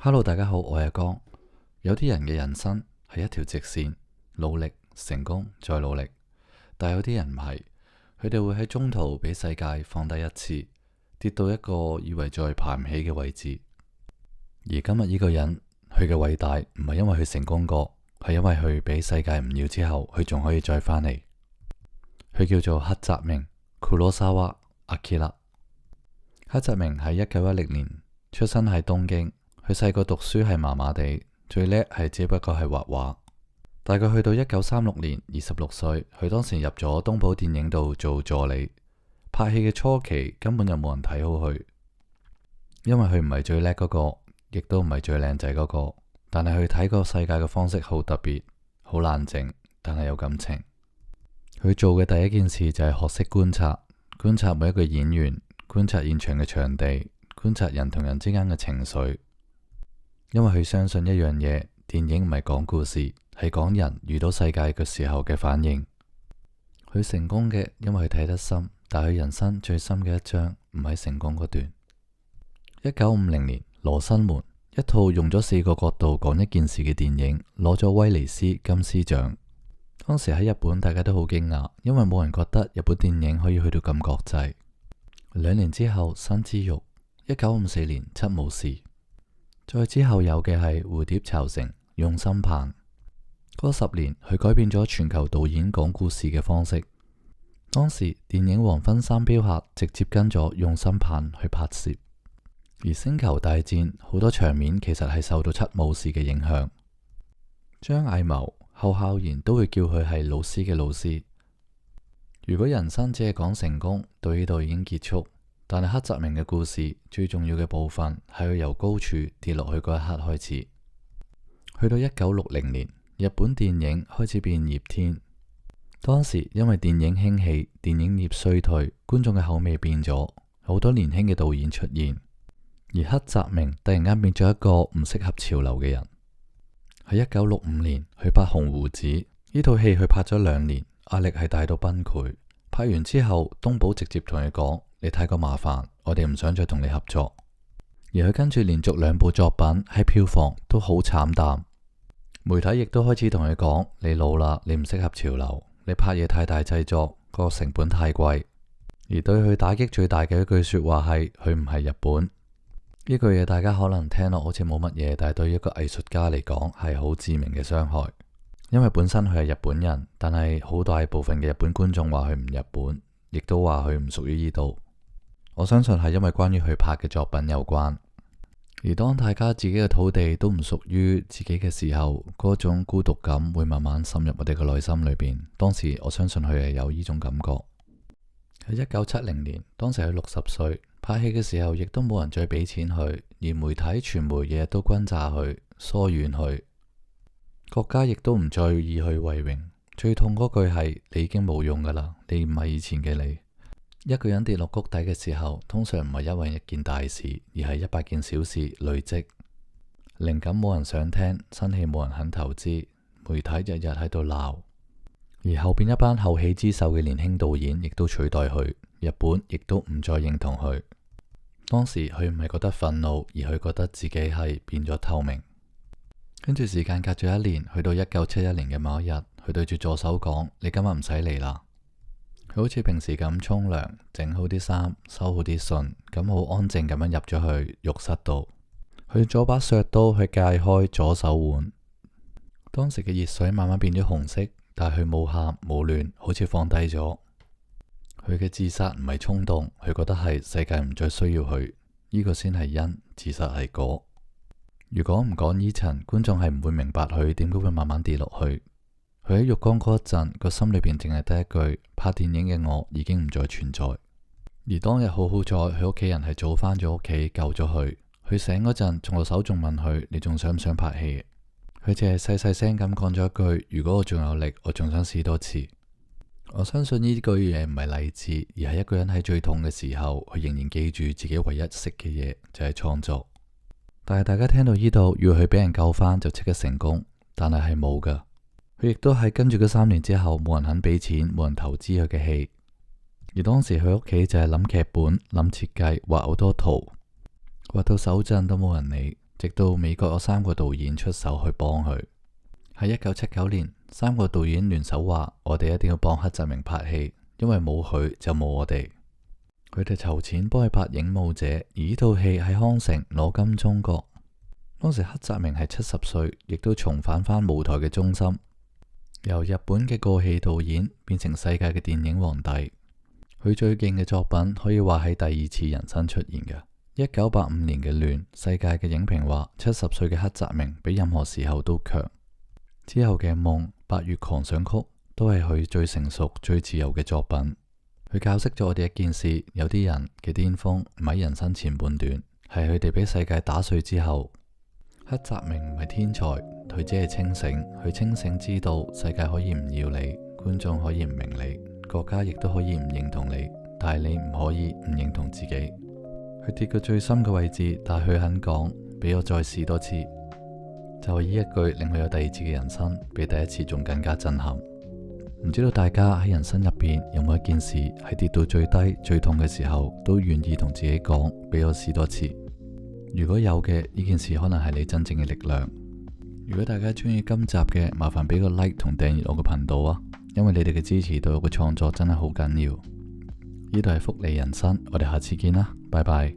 Hello，大家好，我係阿江。有啲人嘅人生係一條直線，努力成功再努力，但有啲人唔係，佢哋會喺中途俾世界放低一次，跌到一個以為再爬唔起嘅位置。而今日呢個人，佢嘅偉大唔係因為佢成功過，係因為佢俾世界唔要之後，佢仲可以再返嚟。佢叫做黑澤明 Kurosawa Akira。黑澤明喺1910年出生喺東京。佢細個讀書係麻麻地，最叻係只不過係畫畫。大概去到1936年，26歲，佢當時入咗東寶電影度做助理。拍戲嘅初期根本就冇人睇好佢，因為佢唔係最叻嗰個，亦都唔係最靚仔嗰個。但係佢睇個世界嘅方式好特別，好冷靜，但係有感情。佢做嘅第一件事就係學識觀察，觀察每一個演員，觀察現場嘅場地，觀察人同人之間嘅情緒。因為佢相信一樣嘢，電影唔係講故事，係講人遇到世界嘅時候嘅反應。佢成功嘅，因為佢睇得深，但係佢人生最深嘅一章唔喺成功嗰段。1950年，羅生門，一套用咗4個角度講一件事嘅電影，攞咗威尼斯金獅獎。當時喺日本，大家都好驚訝，因為冇人覺得日本電影可以去到咁國際。2年之後，新之玉，1954年，七武士。再之後有嘅係蝴蝶巢城、用心棒。嗰10年，佢改變咗全球導演講故事嘅方式。當時電影《黃昏三鏢客》直接跟咗用心棒去拍攝，而《星球大戰》好多場面其實係受到七武士嘅影響。張藝謀、侯孝賢都會叫佢係老師嘅老師。如果人生只係講成功，到呢度已經結束。但係黑澤明嘅故事最重要嘅部分係佢由高處跌落去嗰一刻開始。去到1960年，日本電影開始變葉天。當時因為電影興起，電影業衰退，觀眾嘅口味變咗，好多年輕嘅導演出現。而黑澤明突然間變咗一個唔適合潮流嘅人。喺1965年，佢拍《紅鬍子》呢套戲，佢拍咗2年，壓力係大到崩潰。拍完之後，東寶直接同佢講：你太過麻煩，我哋唔想再同你合作。而佢跟住連續2部作品喺票房都好慘淡，媒體亦都開始同佢講：你老啦，你唔適合潮流，你拍嘢太大製作，個成本太貴。而對佢打擊最大嘅一句說話係：佢唔係日本。呢句嘢大家可能聽落好似冇乜嘢，但係對於一個藝術家嚟講係好致命嘅傷害。因為本身佢係日本人，但係好大部分嘅日本觀眾話佢唔日本，亦都話佢唔屬於呢度。我相信係因為關於佢拍嘅作品有關。而當大家自己嘅土地都唔屬於自己嘅時候，嗰種孤獨感會慢慢滲入我哋嘅內心裏邊。當時我相信佢係有呢種感覺。喺1970年，當時佢60歲，拍戲嘅時候亦都冇人再俾錢佢，而媒體傳媒日日都轟炸佢，疏遠佢。國家亦都唔再以佢為榮。最痛嗰句係：你已經冇用噶啦，你唔係以前嘅你。一個人跌落谷底嘅時候，通常唔係因為一件大事，而係100件小事累積。靈感冇人想聽，新戲冇人肯投資，媒體日日喺度鬧。而後邊一班後起之秀嘅年輕導演亦都取代佢，日本亦都唔再認同佢。當時佢唔係覺得憤怒，而佢覺得自己係變咗透明。跟住時間隔咗1年，去到1971年嘅某一日，佢對住助手講：你今日唔使嚟啦。佢好似平時咁沖涼，整好啲衫，收好啲信，咁好安靜咁樣入咗去浴室度。佢左把削刀去界開左手腕。當時嘅熱水慢慢變咗紅色，但係佢冇喊冇亂，好似放低咗。佢嘅自殺唔係衝動，佢覺得係世界唔再需要佢，呢個先係因，自殺係果。如果唔講呢層，觀眾係唔會明白佢點解會慢慢跌落去。佢喺浴缸嗰一陣，個心裏邊淨係得一句：拍電影嘅我已經唔再存在。而當日好在，佢屋企人係早返咗屋企救咗佢。佢醒嗰陣，助手仲問佢：你仲想唔想拍戲？佢淨係細細聲咁講咗一句：如果我仲有力，我仲想試多次。我相信呢句嘢唔係勵志，而係一個人喺最痛嘅時候，佢仍然記住自己唯一識嘅嘢就係創作。但係大家聽到呢度，以為佢俾人救返就即刻成功，但係冇噶。佢亦都係跟住嗰3年之後，冇人肯俾錢，冇人投資佢嘅戲。而當時佢屋企就係諗劇本、諗設計、畫好多圖，畫到手震都冇人理。直到美國有3個導演出手去幫佢。喺1979年，3個導演聯手話：我哋一定要幫黑澤明拍戲，因為冇佢就冇我哋。佢哋籌錢幫佢拍《影武者》，而呢套戲喺康城攞金鐘角。當時黑澤明係70歲，亦都重返翻舞台嘅中心，由日本嘅過氣導演變成世界嘅電影皇帝。佢最勁嘅作品可以話喺第2次人生出現嘅。1985年嘅亂，世界嘅影評話70歲嘅黑澤明比任何時候都強。之後嘅夢、八月狂想曲都係佢最成熟、最自由嘅作品。佢教識咗我哋一件事：有啲人嘅巔峰唔喺人生前半段，係佢哋俾世界打碎之後。黑澤明唔係天才，佢只係清醒。佢清醒知道世界可以唔要你，觀眾可以唔明你，國家亦都可以唔認同你，但係你唔可以唔認同自己。佢跌過最深嘅位置，但係佢肯講，俾我再試多次。就係呢一句令佢有第2次嘅人生，比第1次仲更加震撼。唔知道大家喺人生入邊有冇一件事係跌到最低、最痛嘅時候，都願意同自己講，俾我試多次。如果有嘅，呢件事可能係你真正嘅力量。如果大家中意今集嘅，麻煩俾個 like 同訂閱我嘅頻道啊，因為你哋嘅支持對我嘅創作真係好緊要。呢度係福利人生，我哋下次見啦，拜拜。